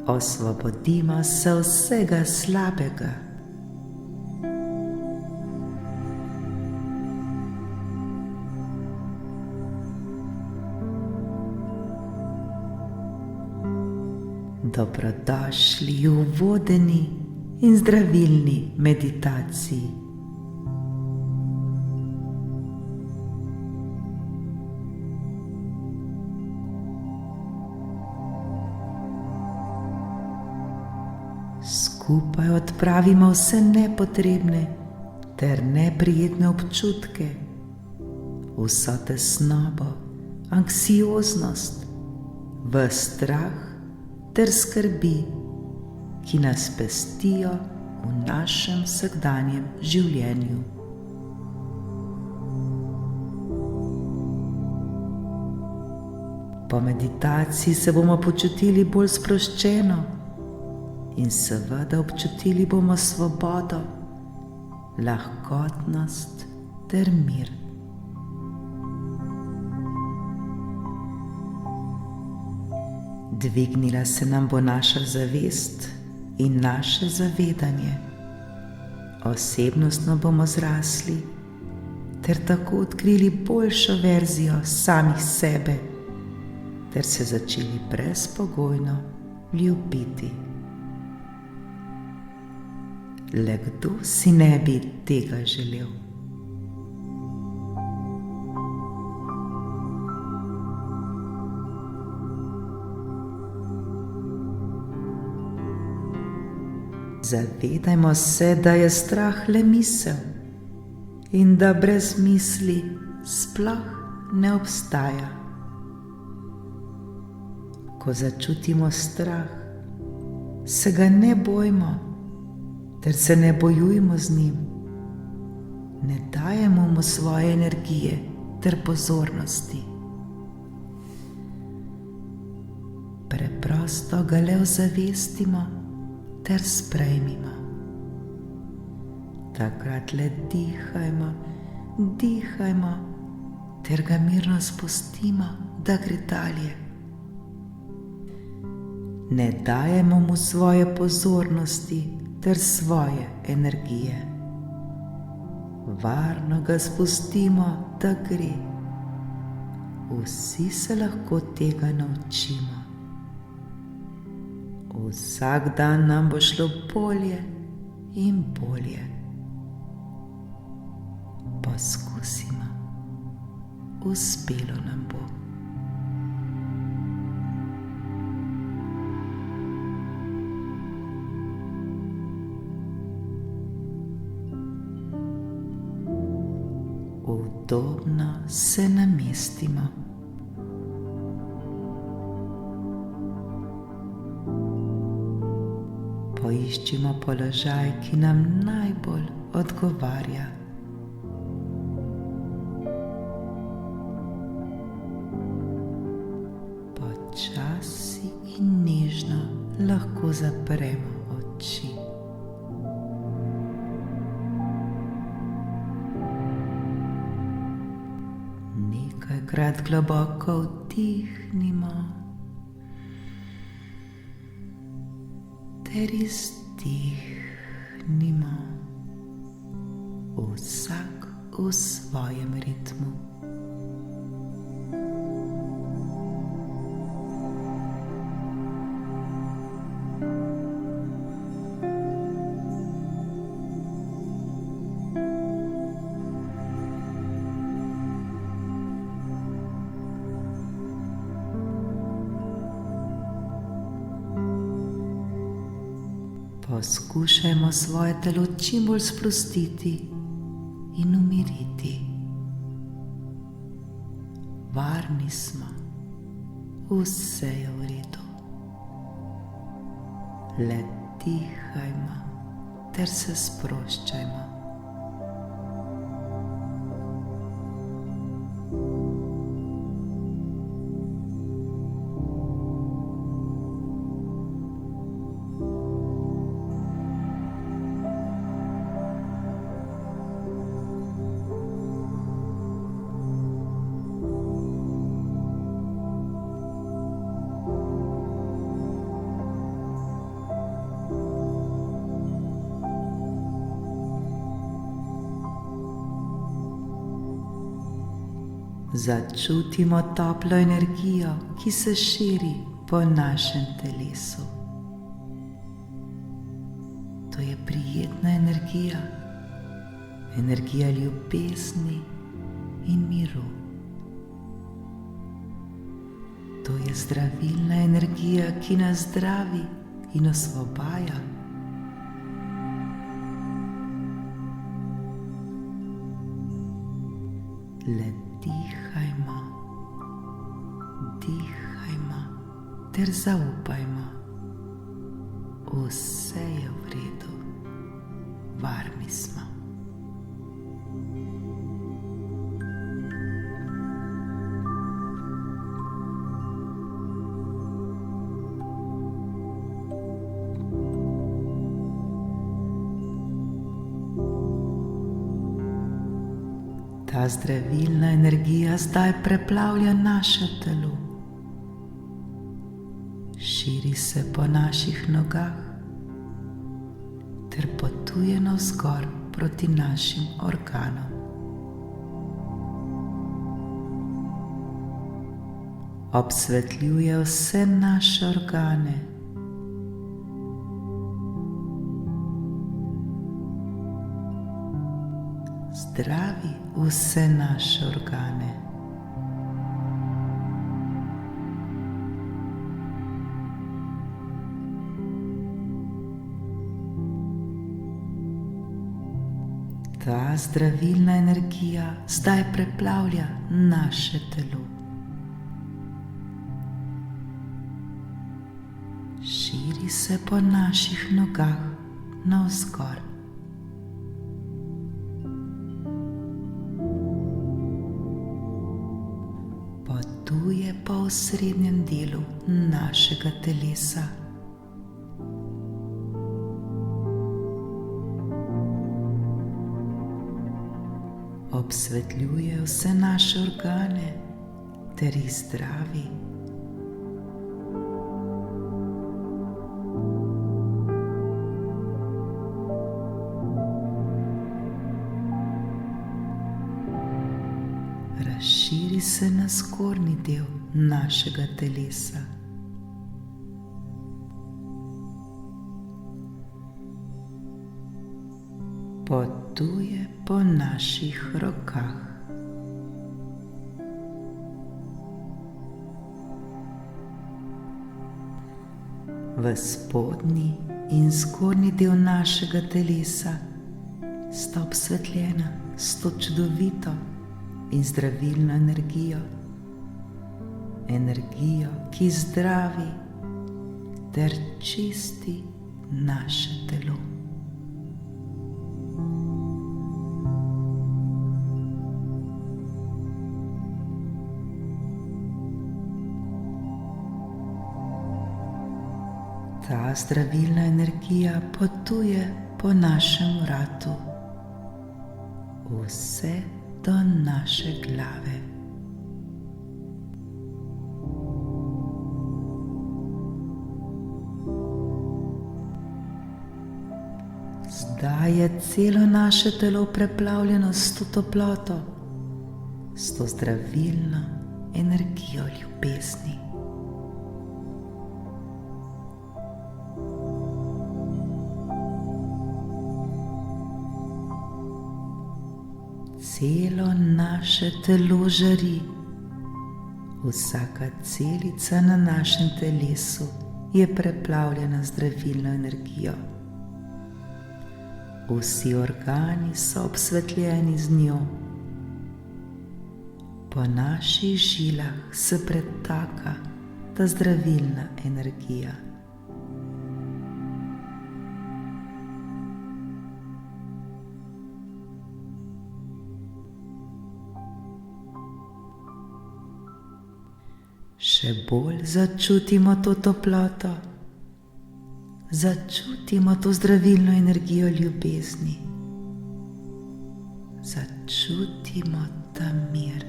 Osvobodimo se vsega slabega. Dobrodošli v vodeni in zdravilni meditaciji. Skupaj odpravimo vse nepotrebne ter neprijetne občutke, vso tesnobo, anksioznost, ves strah ter skrbi, ki nas pestijo v našem vsakdanjem življenju. Po meditaciji se bomo počutili bolj sproščeno in seveda občutili bomo svobodo, lahkotnost ter mir. Dvignila se nam bo naša zavest in naše zavedanje. Osebnostno bomo zrasli ter tako odkrili boljšo verzijo samih sebe ter se začeli brezpogojno ljubiti. Le kdo si ne bi tega želel? Zavedajmo se, da je strah le misel in da brez misli sploh ne obstaja. Ko začutimo strah, se ga ne bojmo ter se ne bojujmo z njim. Ne dajemo mu svoje energije ter pozornosti. Preprosto ga le ozavestimo ter sprejmimo. Takrat le dihajmo ter ga mirno spustimo, da gre dalje. Ne dajemo mu svoje pozornosti ter svoje energije. Varno ga spustimo, da gre. Vsi se lahko tega naučimo. Vsak dan nam bo šlo bolje in bolje. Poskusimo. Uspelo nam bo. Udobno se namestimo. Poiščimo položaj, ki nam najbolj odgovarja. Počasi in nežno lahko zapremo oči. Nekajkrat globoko vdihnimo ter izdihnimo, vsak v svojem ritmu. Poskušajmo svoje telo čim bolj sprostiti in umiriti. Varni smo, vse je v redu. Le dihajmo ter se sproščajmo. Začutimo toplo energijo, ki se širi po našem telesu. To je prijetna energija, energija ljubezni in miru. To je zdravilna energija, ki nas zdravi in osvobaja. Le dihajmo, dihajmo ter zaupajmo. Vse je v redu, varni smo. Ta zdravilna energija zdaj preplavlja naše telo. Širi se po naših nogah ter potuje navzgor proti našim organom. Obsvetljuje vse naše organe. Zdravi vse naše organe. Ta zdravilna energija zdaj preplavlja naše telo. Širi se po naših nogah navzgor. Potuje po osrednjem delu našega telesa. Obsvetljuje vse naše organe ter jih zdravi. Razširi se na zgornji del našega telesa. Potuje po naših rokah. V spodnji in zgornji del našega telesa sta obsvetljena s to čudovito in zdravilno energijo. Energijo, ki zdravi ter čisti naše telo. Ta zdravilna energija potuje po našem vratu, vse do naše glave. Zdaj je celo naše telo preplavljeno s to toploto, s to zdravilno energijo ljubezni. Celo naše telo žari, vsaka celica na našem telesu je preplavljena z zdravilno energijo. Vsi organi so obsvetljeni z njo. Po naših žilah se pretaka ta zdravilna energija. Še bolj začutimo to toploto, začutimo to zdravilno energijo ljubezni, začutimo ta mir,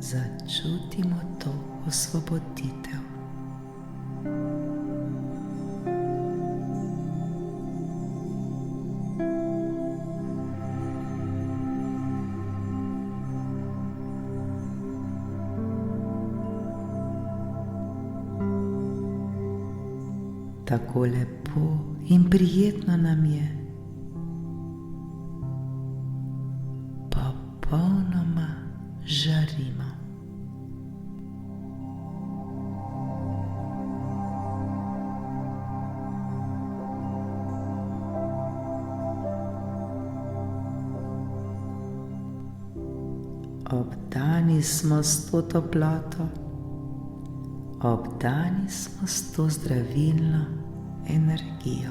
začutimo to osvoboditev. Tako lepo in prijetno nam je. Popolnoma žarimo. Obdani smo s to toploto, obdani smo s to zdravilno energijo.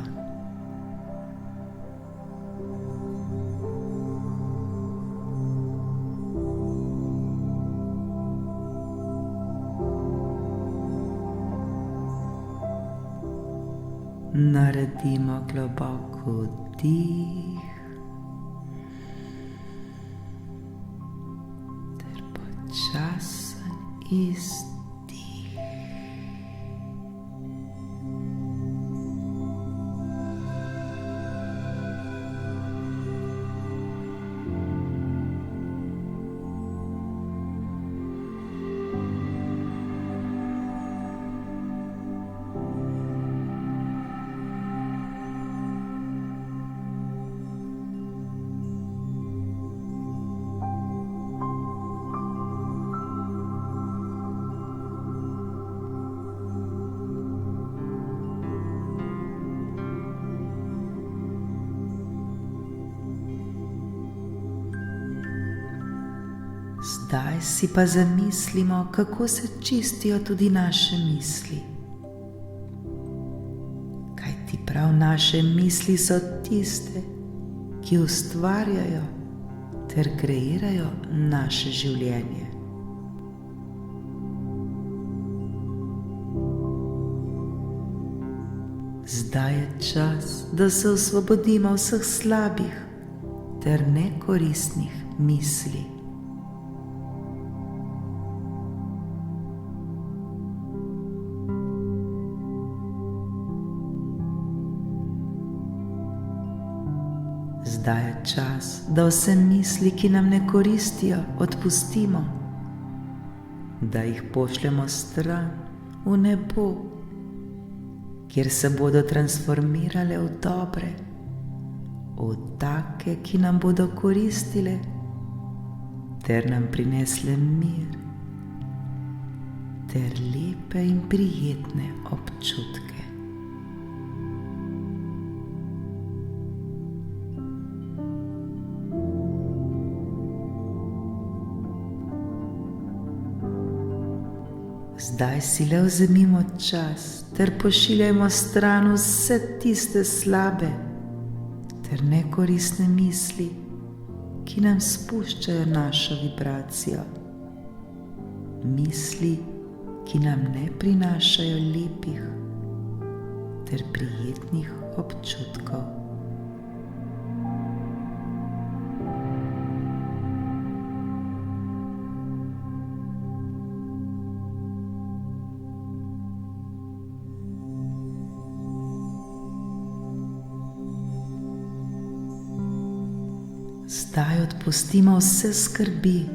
Naredimo globoko vdih ter počasen izdih. Zdaj si pa zamislimo, kako se čistijo tudi naše misli. Kajti prav naše misli so tiste, ki ustvarjajo ter kreirajo naše življenje. Zdaj je čas, da se osvobodimo vseh slabih ter nekoristnih misli. Zdaj je čas, da vse misli, ki nam ne koristijo, odpustimo, da jih pošljemo stran v nebo, kjer se bodo transformirale v dobre, v take, ki nam bodo koristile ter nam prinesle mir ter lepe in prijetne občutke. Zdaj si le vzemimo čas ter pošiljajmo stran vse tiste slabe ter nekoristne misli, ki nam spuščajo našo vibracijo. Misli, ki nam ne prinašajo lepih ter prijetnih občutkov. Zdaj odpustimo vse skrbi.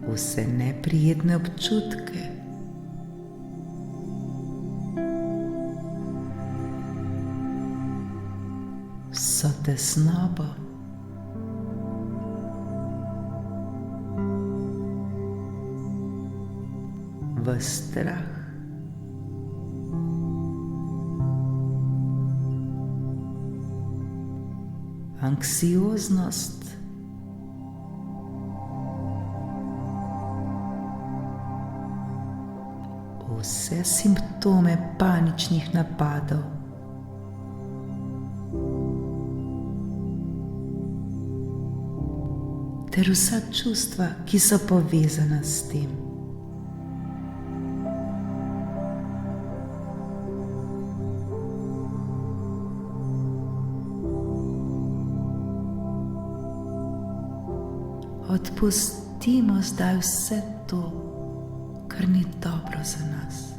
Vse neprijetne občutke. Vso tesnobo. Ves strah. Anksioznost, vse simptome paničnih napadov, ter vsa čustva, ki so povezana s tem. Odpustimo zdaj vse to, kar ni dobro za nas.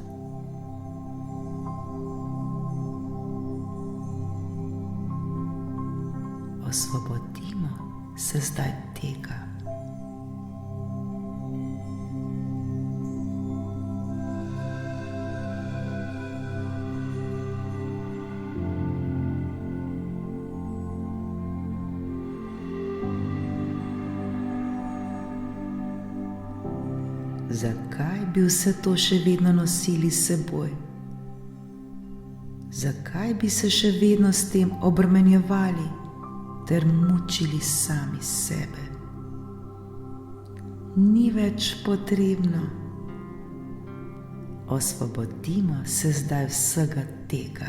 Osvobodimo se zdaj tega. zakaj bi vse to še vedno nosili s seboj? Zakaj bi se še vedno s tem obremenjevali ter mučili sami sebe? Ni več potrebno. Osvobodimo se zdaj vsega tega.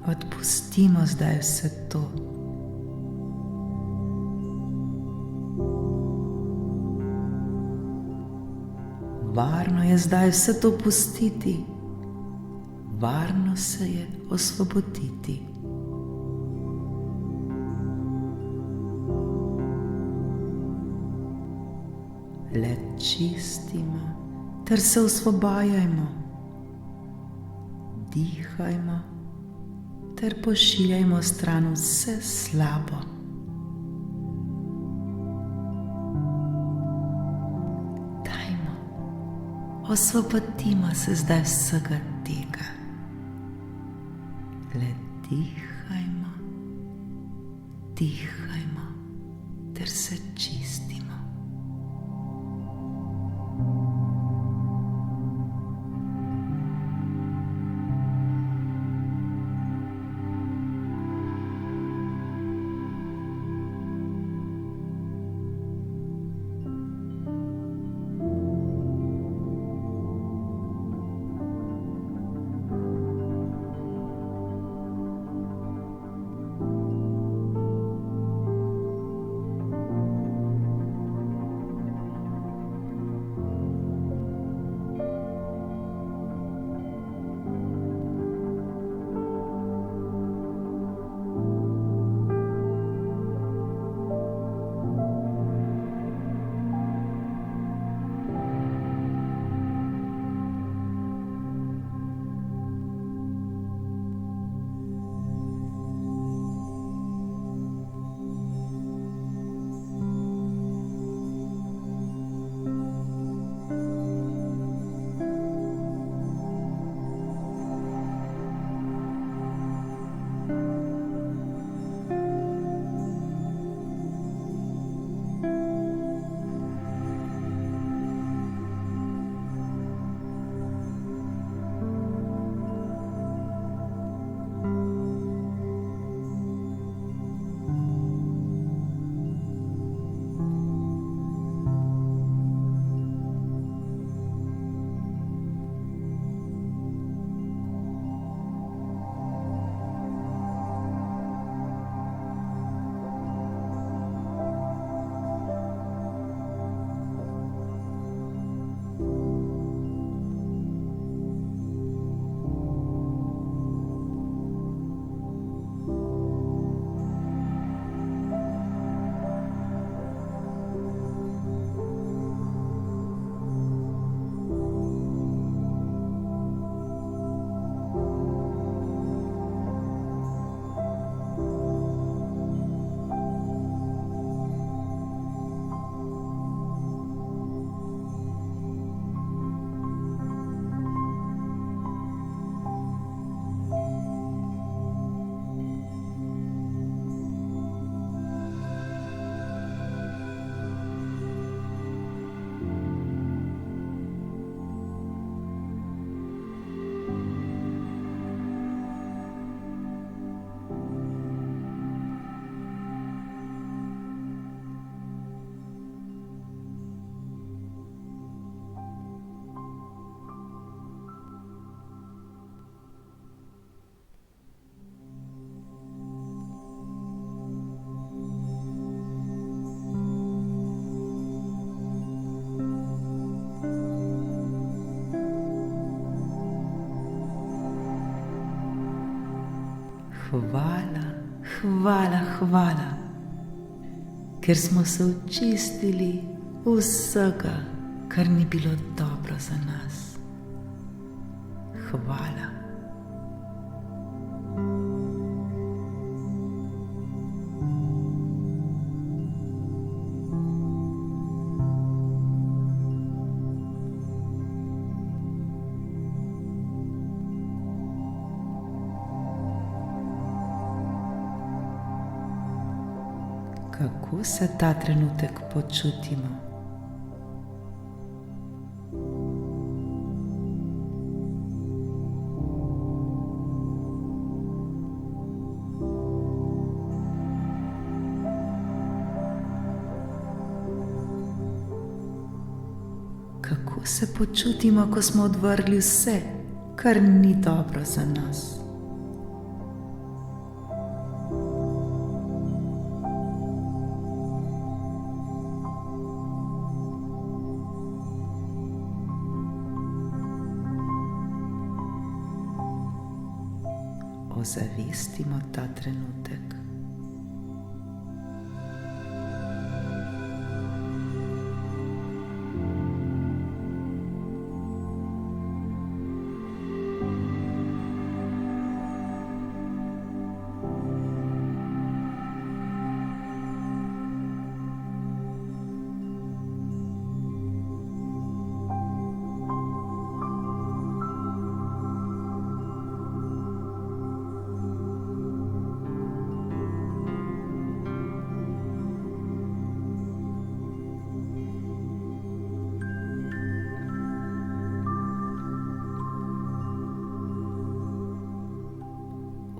Odpustimo zdaj vse to. Varno je zdaj vse to pustiti. Varno se je osvoboditi. Le čistimo ter se osvobajajmo. Dihajmo ter pošiljajmo stran vse slabo. Osvobodimo se zdaj vsega tega. Le dihajmo, dihajmo ter se čistimo. Hvala, hvala, hvala, ker smo se očistili vsega, kar ni bilo dobro za nas. Hvala. Kako se ta trenutek počutimo? Kako se počutimo, ko smo odvrgli vse, kar ni dobro za nas? Ozavestimo ta trenutek.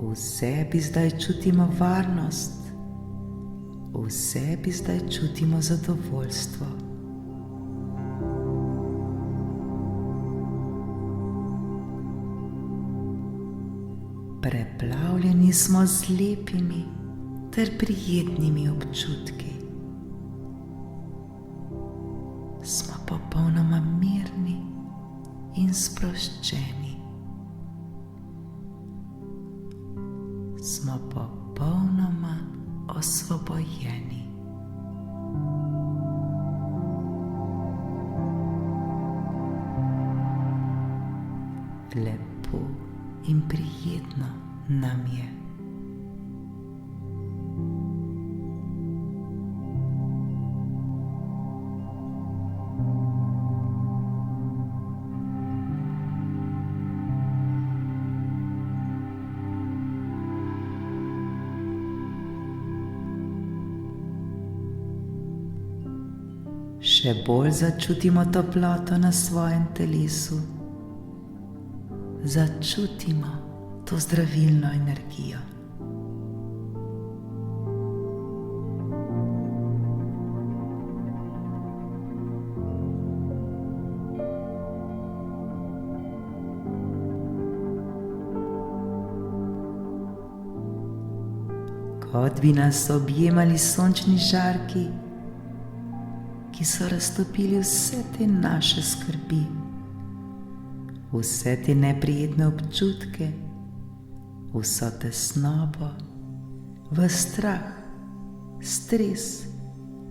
V sebi zdaj čutimo varnost, v sebi zdaj čutimo zadovoljstvo. Preplavljeni smo z lepimi ter prijetnimi občutki. Smo popolnoma mirni in sproščeni. Smo popolnoma osvobojeni. Lepo in prijetno nam je. Še bolj začutimo toploto na svojem telesu. Začutimo to zdravilno energijo. Kot bi nas objemali sončni žarki, ki so raztopili vse te naše skrbi, vse te neprijetne občutke, vso tesnobo, ves strah, stres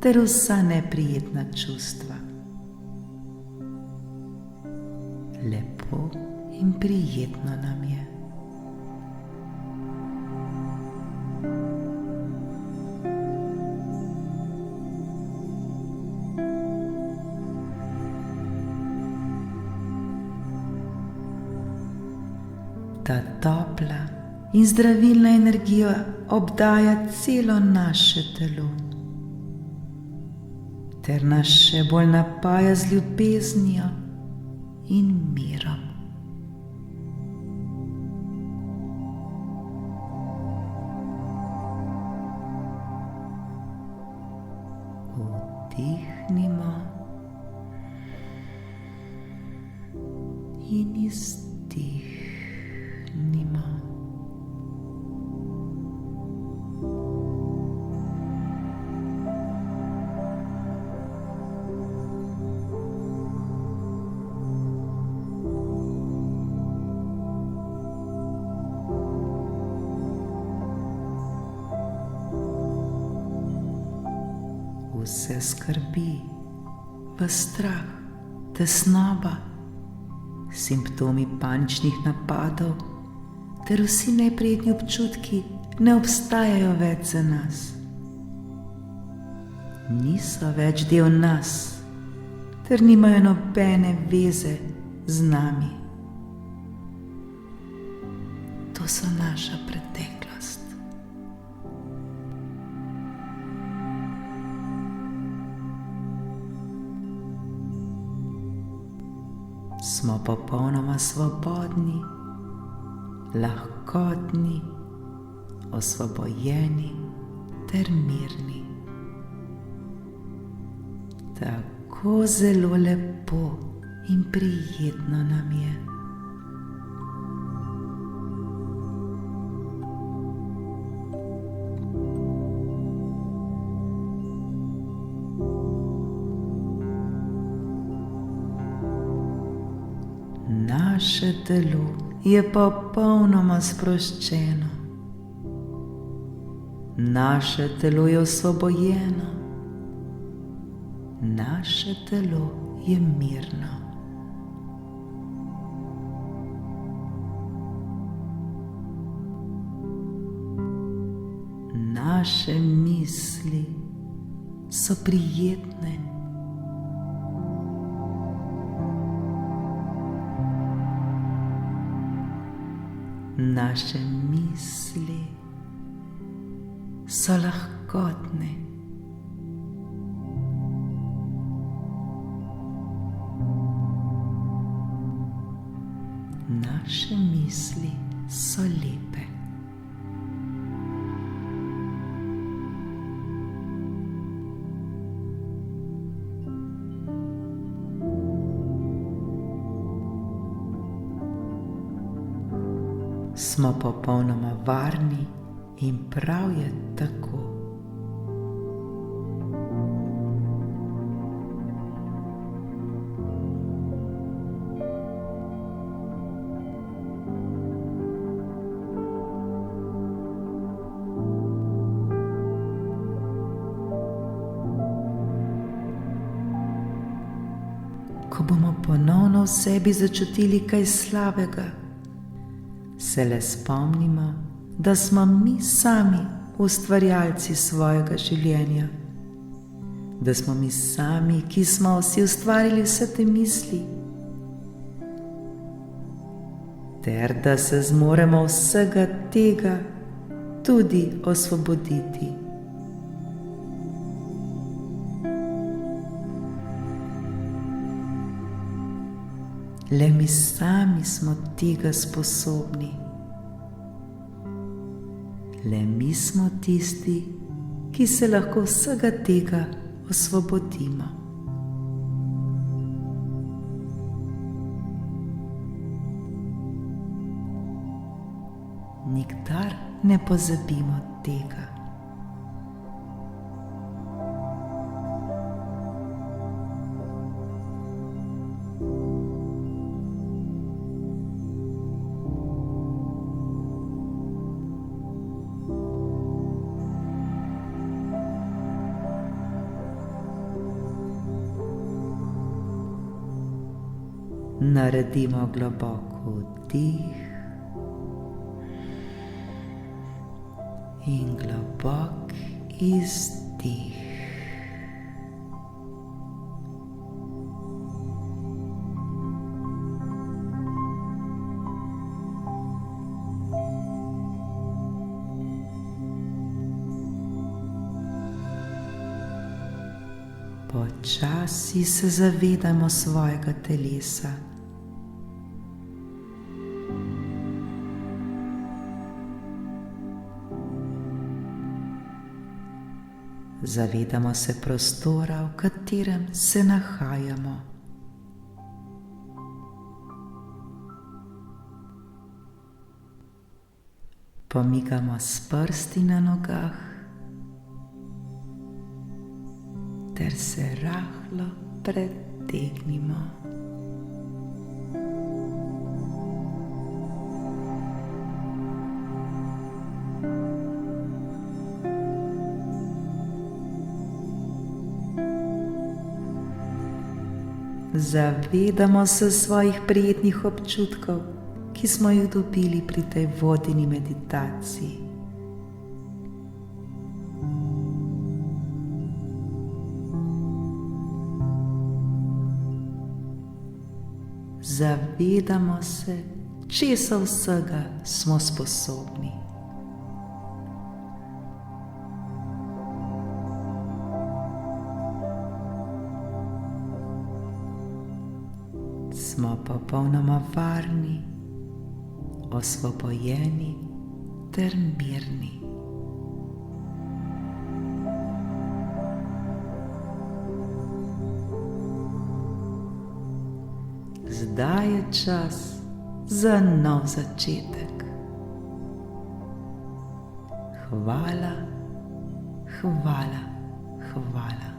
ter vsa neprijetna čustva. Lepo in prijetno nam je. Ta topla in zdravilna energija obdaja celo naše telo ter nas še bolj napaja z ljubeznijo in mirom. Vdihnimo in izdihnimo. Vse skrbi, ves strah, tesnoba, simptomi paničnih napadov ter vsi neprijetni občutki ne obstajajo več za nas. Niso več del nas ter nimajo nobene veze z nami. To so naša preteklost. smo popolnoma svobodni, lahkotni, osvobojeni ter mirni. Tako zelo lepo in prijetno nam je. Naše telo je popolnoma sproščeno. Naše telo je osvobojeno. Naše telo je mirno. Naše misli so prijetne. Naše misli so lahkotne. Naše misli so lepe. Smo popolnoma varni in prav je tako. Ko bomo ponovno v sebi začutili kaj slabega, se le spomnimo, da smo mi sami ustvarjalci svojega življenja, da smo mi sami, ki smo si ustvarili vse te misli, ter da se zmoremo vsega tega tudi osvoboditi. Le mi sami smo tega sposobni. Le mi smo tisti, ki se lahko vsega tega osvobodimo. Nikdar ne pozabimo tega. Naredimo globoko vdih in globok izdih. Počasi se zavedamo svojega telesa. Zavedamo se prostora, v katerem se nahajamo. Pomigamo s prsti na nogah ter se rahlo pretegnimo. Zavedamo se svojih prijetnih občutkov, ki smo jih dobili pri tej vodeni meditaciji. Zavedamo se, česa vsega smo sposobni. smo popolnoma varni, osvobojeni ter mirni. Zdaj je čas za nov začetek. Hvala, hvala, hvala.